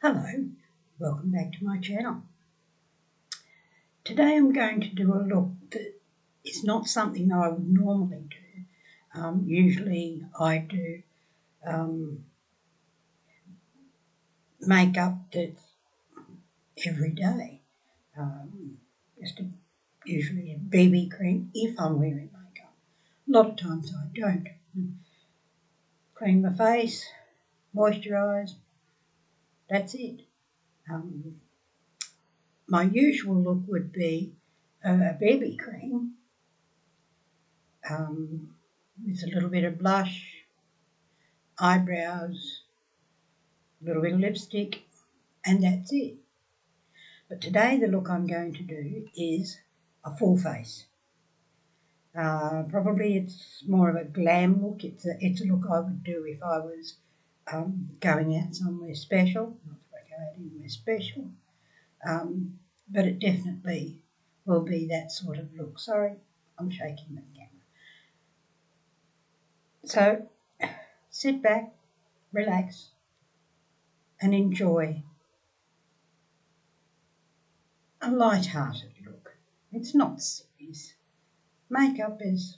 Hello, welcome back to my channel. Today I'm going to do a look that is not something I would normally do. Usually I do makeup that's every day. Usually a BB cream if I'm wearing makeup. A lot of times I don't. Clean my face, moisturise, that's it. My usual look would be a BB cream with a little bit of blush, eyebrows, a little bit of lipstick, and that's it. But today the look I'm going to do is a full face. Probably it's more of a glam look. It's a look I would do if I was going out somewhere special. Not if I go out anywhere special. But it definitely will be that sort of look. Sorry, I'm shaking the camera. So sit back, relax, and enjoy a light-hearted look. It's not serious. Makeup is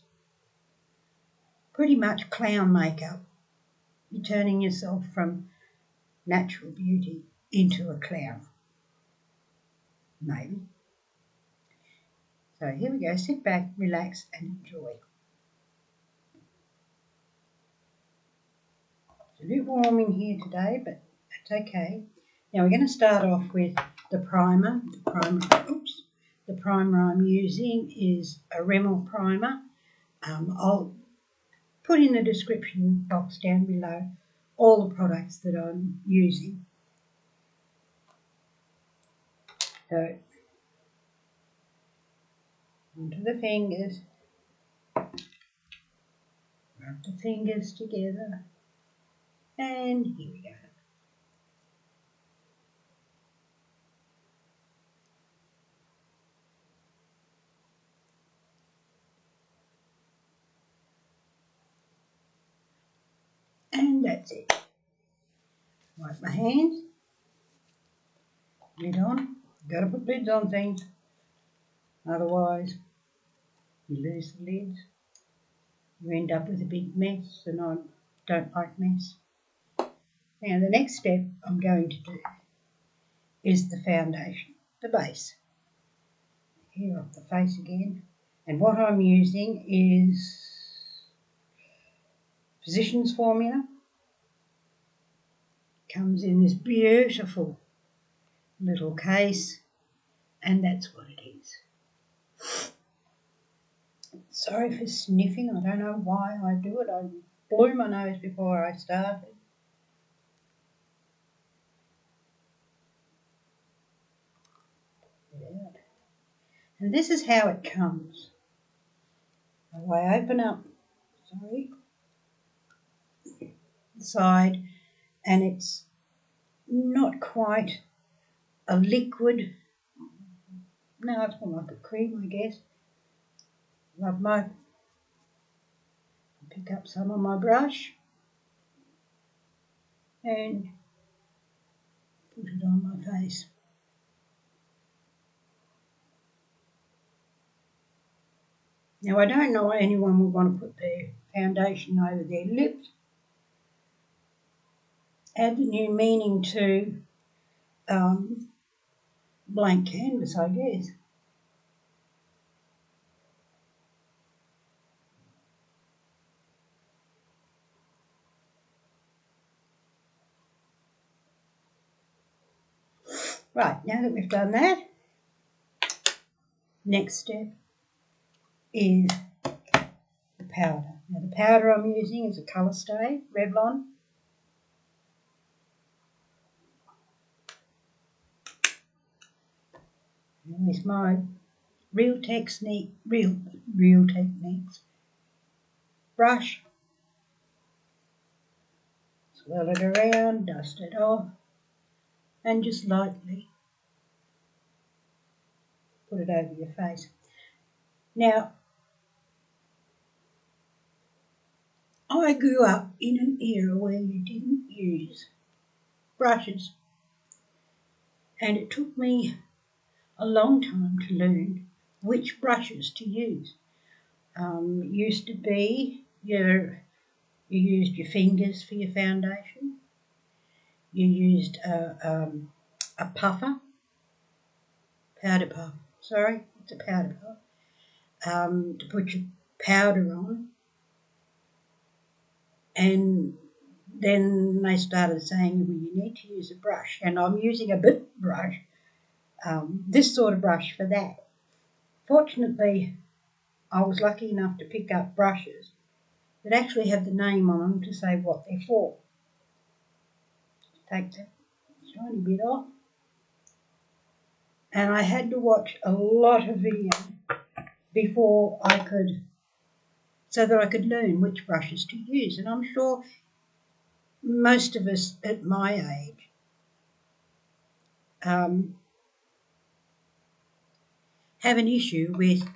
pretty much clown makeup. You're turning yourself from natural beauty into a clown. Maybe. So here we go. Sit back, relax, and enjoy. It's a bit warm in here today, but that's okay. Now we're going to start off with the primer. The primer I'm using is a Rimmel primer. I'll put in the description box down below all the products that I'm using. So onto the fingers, rub the fingers together, and here we go. And that's it. Wipe my hands, lid on. Got to put lids on things, otherwise you lose the lids. You end up with a big mess, and I don't like mess. Now the next step I'm going to do is the foundation, the base. Here off the face again. And what I'm using is Physicans formula. Comes in this beautiful little case, and that's what it is. Sorry for sniffing, I don't know why I do it. I blew my nose before I started. And this is how it comes. So I open up, the side, and it's not quite a liquid. No, it's more like a cream, I guess. Pick up some on my brush and put it on my face. Now I don't know why anyone would want to put their foundation over their lips. Add the new meaning to blank canvas, I guess. Right, now that we've done that, next step is the powder. Now the powder I'm using is a Colorstay, Revlon. And with my Real Techniques brush, swirl it around, dust it off, and just lightly put it over your face. Now, I grew up in an era where you didn't use brushes. And it took me a long time to learn which brushes to use. It used to be you used your fingers for your foundation. You used a puffer, powder puff. Sorry, it's a powder puff. To put your powder on. And then they started saying, well, you need to use a brush. And I'm using a bit brush, this sort of brush for that. Fortunately, I was lucky enough to pick up brushes that actually have the name on them to say what they're for. Take that shiny bit off. And I had to watch a lot of video before so that I could learn which brushes to use. And I'm sure most of us at my age have an issue with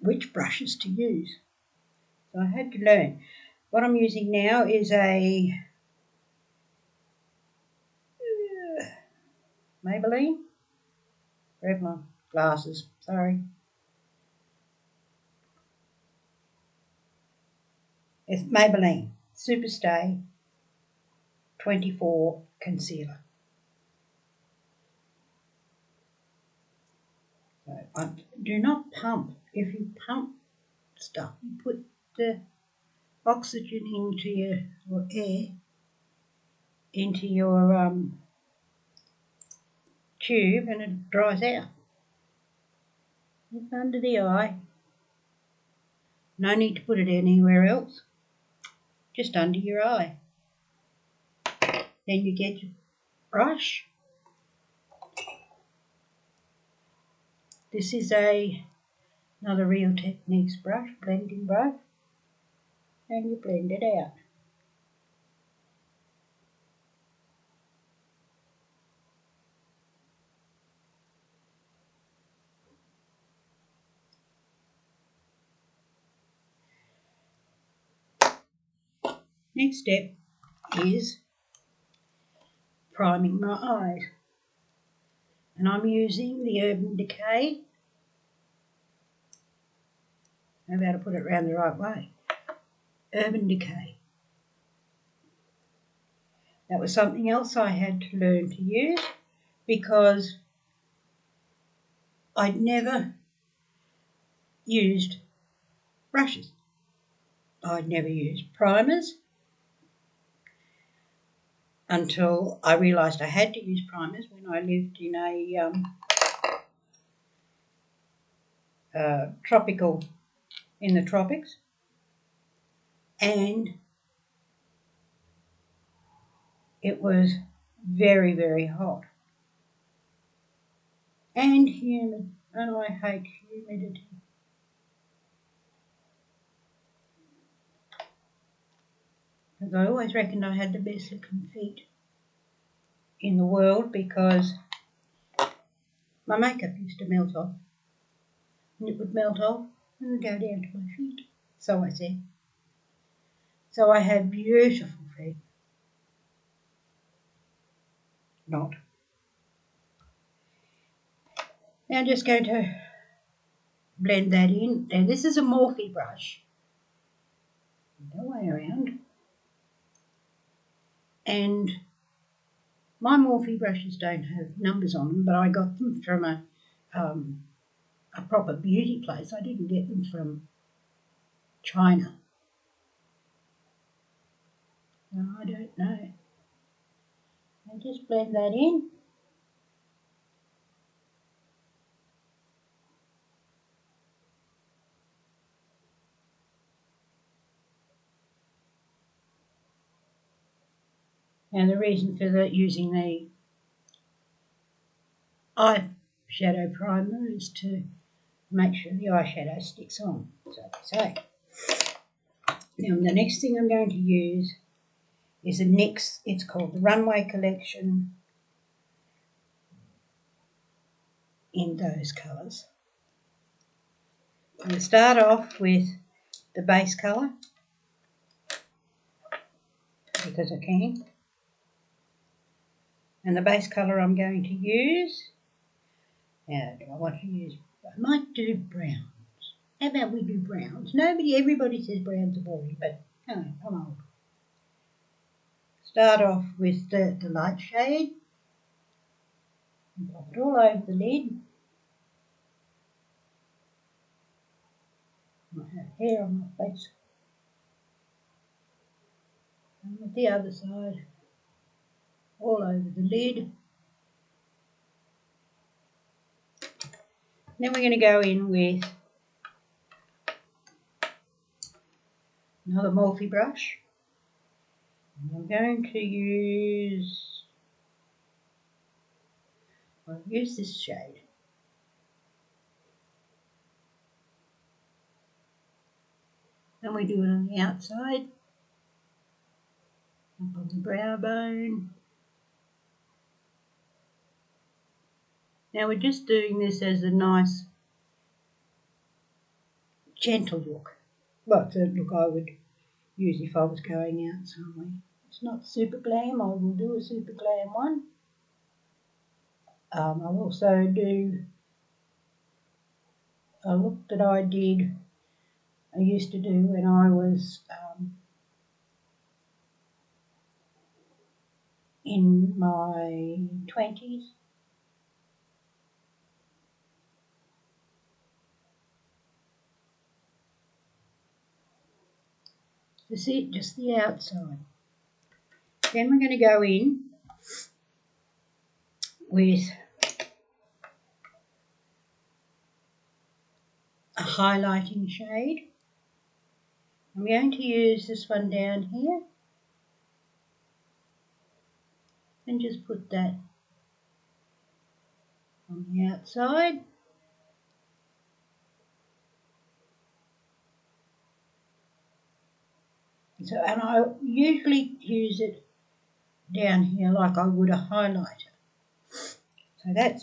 which brushes to use. So I had to learn. What I'm using now is a Maybelline, Revlon glasses, sorry. It's Maybelline Superstay 24 Concealer. So do not pump. If you pump stuff, you put the oxygen into your, or air, into your tube and it dries out. It's under the eye. No need to put it anywhere else. Just under your eye. Then you get your brush. This is another Real Techniques brush, blending brush. And you blend it out. Next step is priming my eyes. And I'm using the Urban Decay. I know how to put it around the right way. Urban Decay. That was something else I had to learn to use because I'd never used brushes. I'd never used primers until I realised I had to use primers when I lived in a in the tropics, and it was very, very hot and humid, and I hate humidity. Because I always reckoned I had the best looking feet in the world because my makeup used to melt off. And it would melt off and go down to my feet. So I said. So I had beautiful feet. Not. Now I'm just going to blend that in. Now this is a Morphe brush. No way around. And my Morphe brushes don't have numbers on them, but I got them from a proper beauty place. I didn't get them from China. No, I don't know. And just blend that in. And the reason for using the eyeshadow primer is to make sure the eyeshadow sticks on, so to say. Now the next thing I'm going to use is a NYX, it's called the Runway collection in those colours. I'm going to start off with the base colour because I can. And the base colour I'm going to use, now do I want to use, I might do browns. How about we do browns? Everybody says browns are boring, but no, I'm old. Start off with the light shade and pop it all over the lid. I have hair on my face. And with the other side, all over the lid. Then we're going to go in with another Morphe brush. And I'm going to use, I'll use this shade. And we do it on the outside, up on the brow bone. Now we're just doing this as a nice, gentle look. Well, it's a look I would use if I was going out somewhere. It's not super glam, I will do a super glam one. I'll also do a look that I used to do when I was in my 20s. That's it, just the outside. Then we're going to go in with a highlighting shade. I'm going to use this one down here and just put that on the outside. So, and I usually use it down here like I would a highlighter. So that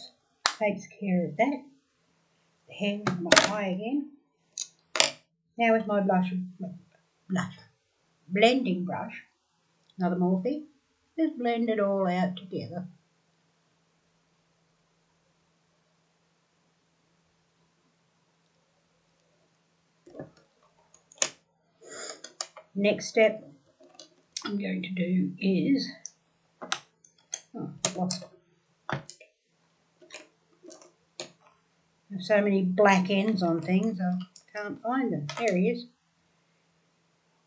takes care of that. The hair in my eye again. Now with my blending brush, another Morphe, just blend it all out together. Next step I'm going to do is, I have so many black ends on things I can't find them. There he is.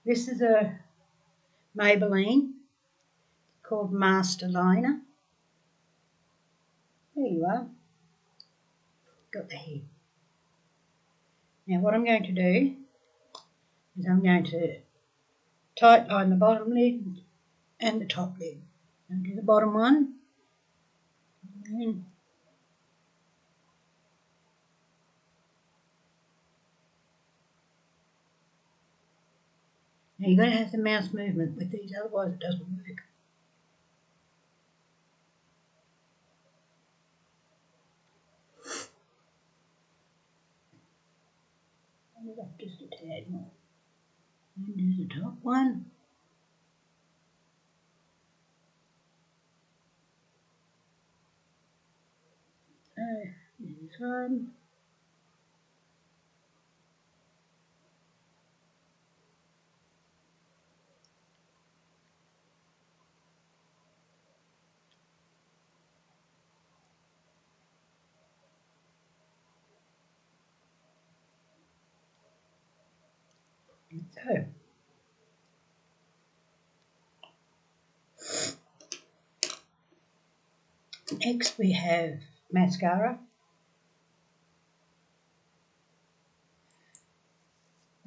This is a Maybelline called Master Liner. There you are. Got the hair. Now what I'm going to do is I'm going to tight line the bottom lid and the top lid. I'll do the bottom one. And now you've got to have the mouse movement with these, otherwise it doesn't work. Just a tad more. And do the top one. This one. So, next we have mascara.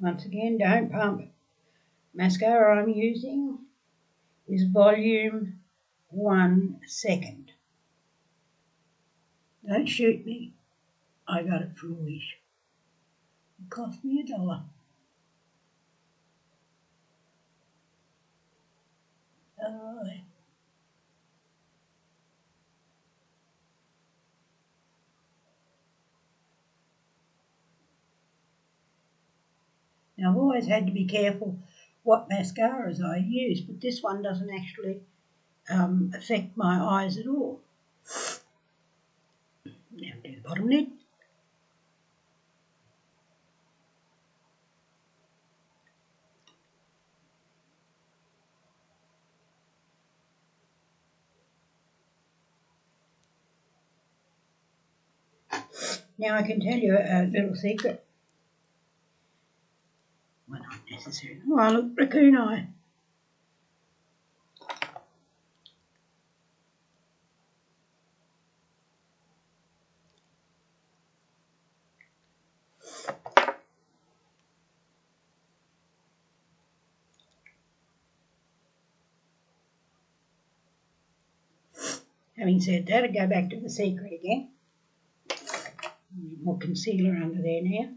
Once again, don't pump. Mascara I'm using is volume 1 Second. Don't shoot me. I got it from Wish. It cost me $1. Oh. Now I've always had to be careful what mascaras I use, but this one doesn't actually affect my eyes at all. Now do the bottom lid. Now I can tell you a little secret. Well, not necessary. Oh, look, raccoon eye. Having said that, I go back to the secret again. More concealer under there now.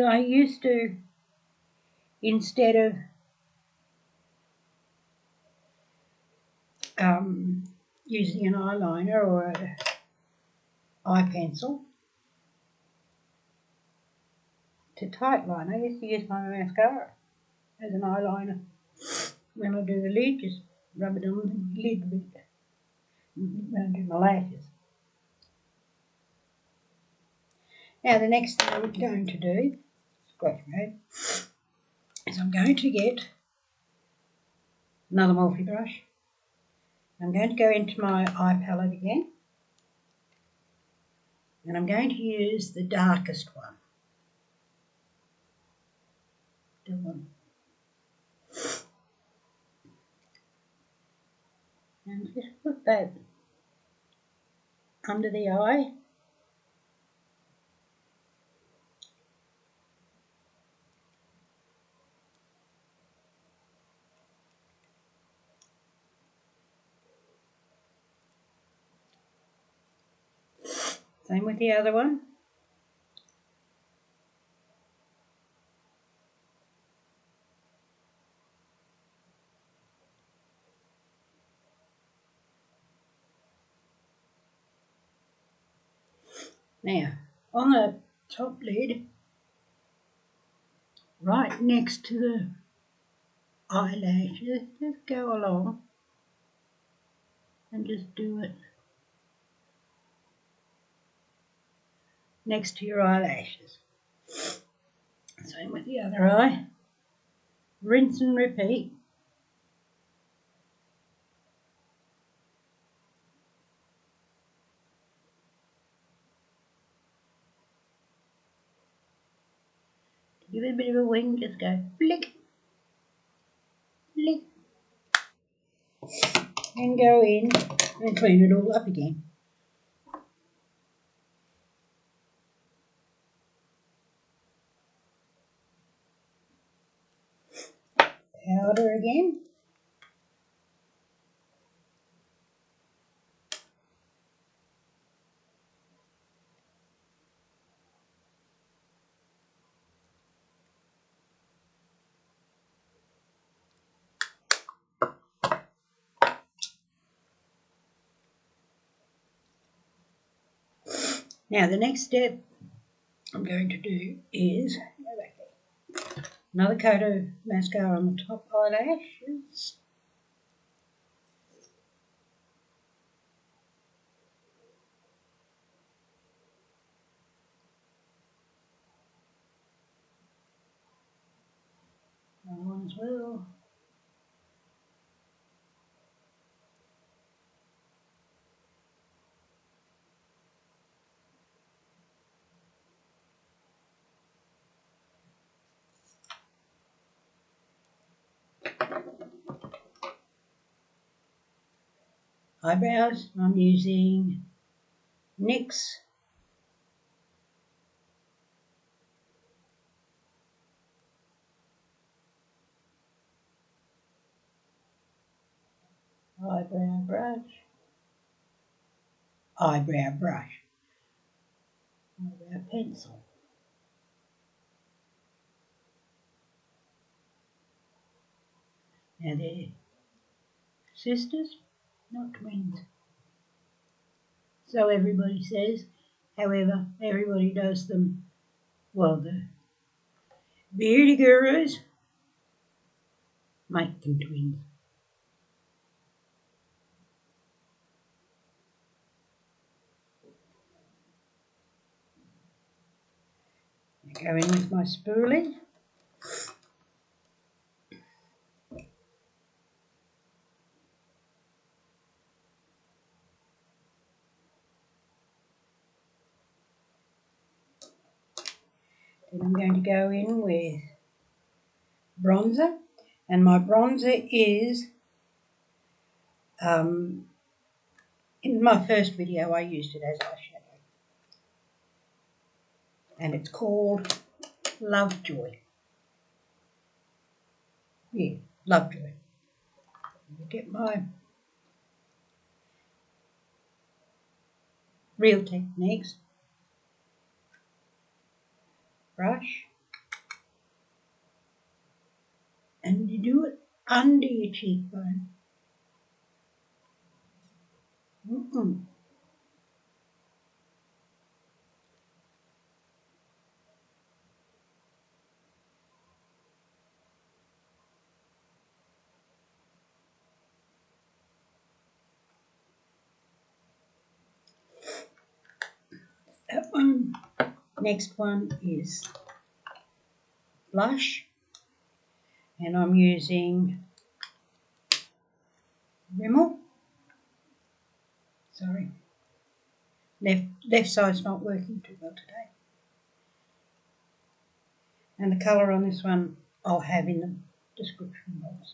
I used to, instead of using an eyeliner or an eye pencil to tightline, I used to use my mascara as an eyeliner. When I do the lid, just rub it on the lid a bit. When I do my lashes. Now the next thing I'm going to do, scratch mode, is I'm going to get another Morphe brush. I'm going to go into my eye palette again, and I'm going to use the darkest one. The one. And just put that under the eye. Same with the other one. Now, on the top lid, right next to the eyelashes, just go along and just do it next to your eyelashes. Same with the other eye. Rinse and repeat. Give it a bit of a wing, just go flick, flick, and go in and clean it all up again. Powder again. Now the next step I'm going to do is another coat of mascara on the top eyelashes. Another one as well. Eyebrows, I'm using NYX eyebrow brush, eyebrow pencil. Now they're sisters, not twins. So everybody says. However, everybody does them, well, the Beauty gurus make them twins. I go in with my spoolie. Then I'm going to go in with bronzer, and my bronzer is, in my first video I used it as eyeshadow, and it's called Lovejoy. Yeah, Lovejoy. Get my Real Techniques brush, and you do it under your cheekbone. That one. Next one is blush, and I'm using Rimmel. Sorry, left side's not working too well today. And the colour on this one I'll have in the description box.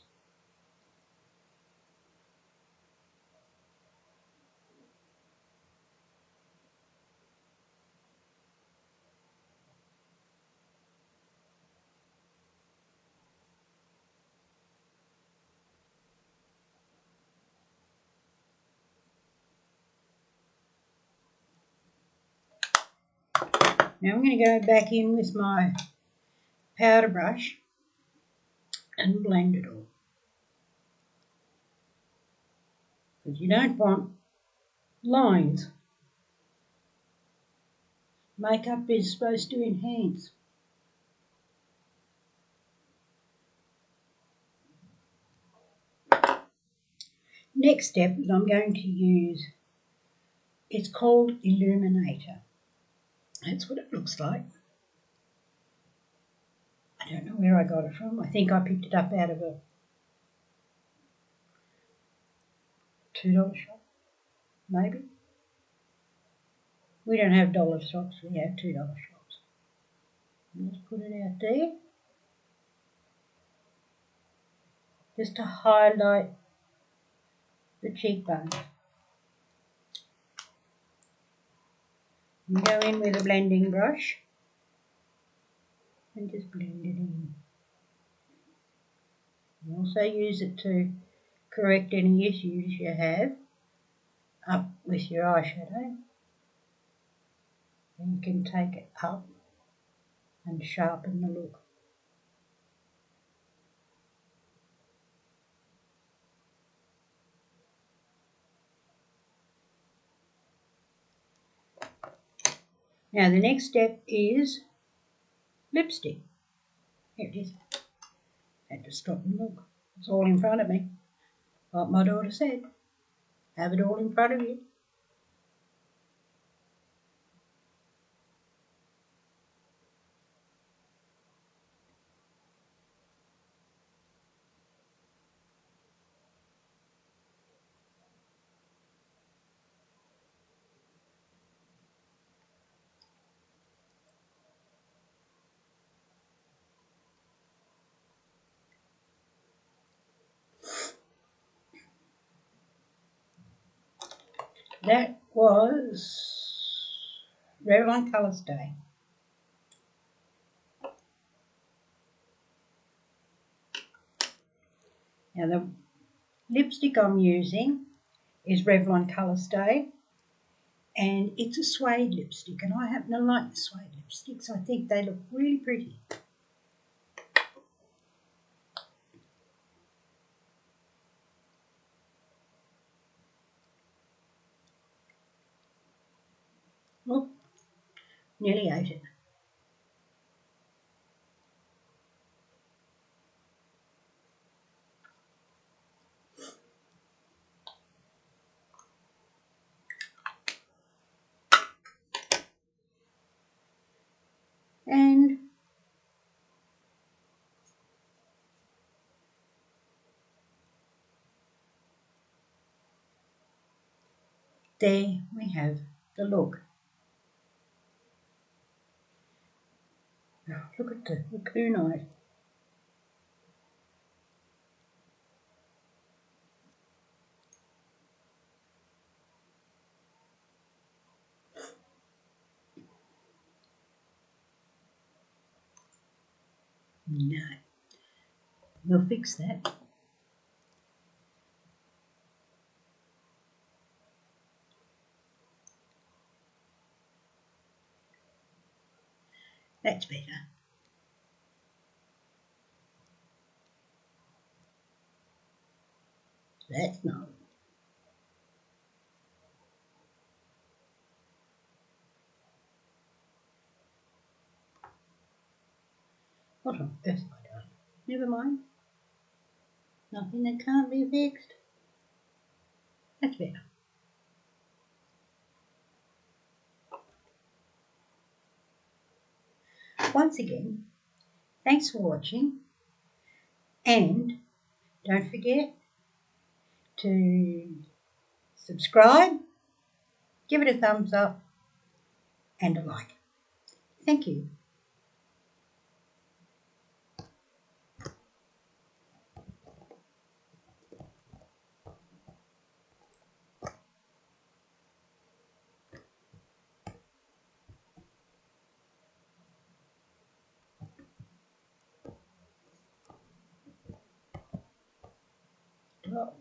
Now I'm going to go back in with my powder brush and blend it all. Because you don't want lines. Makeup is supposed to enhance. Next step that I'm going to use, it's called Illuminator. That's what it looks like. I don't know where I got it from. I think I picked it up out of a $2 shop, maybe. We don't have dollar shops, we have $2 shops. Just put it out there, just to highlight the cheekbones. And go in with a blending brush and just blend it in. You also use it to correct any issues you have up with your eyeshadow. And you can take it up and sharpen the look. Now the next step is lipstick. Here it is. Had to stop and look. It's all in front of me. Like my daughter said, have it all in front of you. That was Revlon Colorstay. Now the lipstick I'm using is Revlon Colorstay, and it's a suede lipstick, and I happen to like the suede lipsticks. I think they look really pretty. Oh, nearly ate it. there we have the look. Oh, look at the raccoon eyes. No, we'll fix that. That's better. That's not. What on earth have I done? Never mind. Nothing that can't be fixed. That's better. Once again, thanks for watching, and don't forget to subscribe, give it a thumbs up and a like. Thank you. Well.